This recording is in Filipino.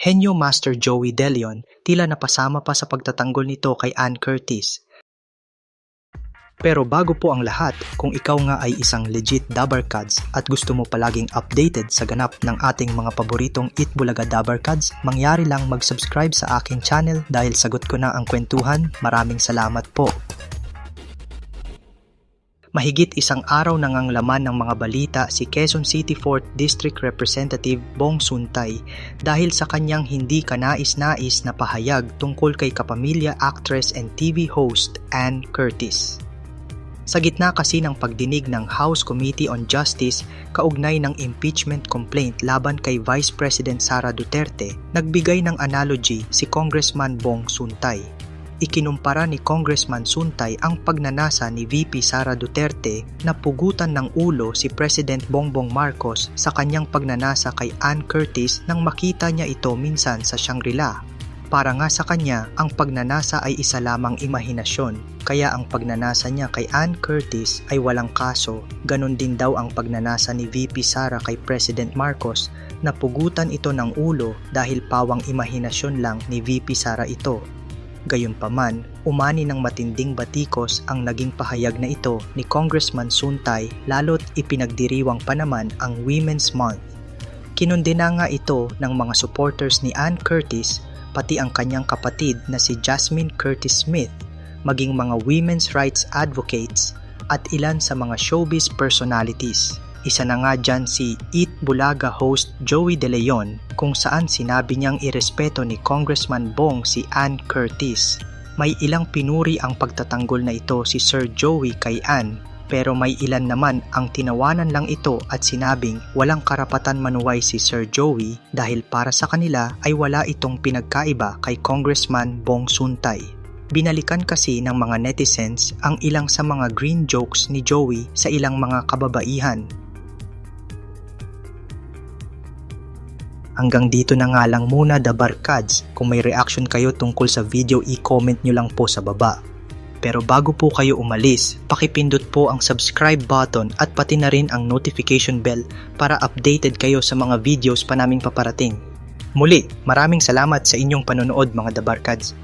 Henyo Master Joey De Leon tila napasama pa sa pagtatanggol nito kay Ann Curtis. Pero bago po ang lahat, kung ikaw nga ay isang legit Dabarkads at gusto mo palaging updated sa ganap ng ating mga paboritong Itbulaga Dabarkads, mangyari lang mag-subscribe sa aking channel dahil sagot ko na ang kwentuhan. Maraming salamat po. Mahigit isang araw nang ang laman ng mga balita si Quezon City 4th District Representative Bong Suntay dahil sa kanyang hindi kanais-nais na pahayag tungkol kay kapamilya actress and TV host Ann Curtis. Sa gitna kasi ng pagdinig ng House Committee on Justice kaugnay ng impeachment complaint laban kay Vice President Sara Duterte, nagbigay ng analogy si Congressman Bong Suntay. Ikinumpara ni Congressman Suntay ang pagnanasa ni VP Sara Duterte na pugutan ng ulo si President Bongbong Marcos sa kanyang pagnanasa kay Ann Curtis nang makita niya ito minsan sa Shangri-La. Para nga sa kanya, ang pagnanasa ay isa lamang imahinasyon, kaya ang pagnanasa niya kay Ann Curtis ay walang kaso. Ganon din daw ang pagnanasa ni VP Sara kay President Marcos na pugutan ito ng ulo dahil pawang imahinasyon lang ni VP Sara ito. Gayunpaman, umani ng matinding batikos ang naging pahayag na ito ni Congressman Suntay lalo't ipinagdiriwang pa naman ang Women's Month. Kinundena nga ito ng mga supporters ni Ann Curtis pati ang kanyang kapatid na si Jasmine Curtis Smith, maging mga women's rights advocates at ilan sa mga showbiz personalities. Isa na nga dyan si Itbulaga host Joey De Leon kung saan sinabi niyang irespeto ni Congressman Bong si Ann Curtis. May ilang pinuri ang pagtatanggol na ito si Sir Joey kay Ann, pero may ilan naman ang tinawanan lang ito at sinabing walang karapatan manuway si Sir Joey dahil para sa kanila ay wala itong pinagkaiba kay Congressman Bong Suntay. Binalikan kasi ng mga netizens ang ilang sa mga green jokes ni Joey sa ilang mga kababaihan. Hanggang dito na nga lang muna Dabarkads. Kung may reaction kayo tungkol sa video, i-comment nyo lang po sa baba. Pero bago po kayo umalis, pakipindot po ang subscribe button at pati na rin ang notification bell para updated kayo sa mga videos pa naming paparating. Muli, maraming salamat sa inyong panonood mga Dabarkads.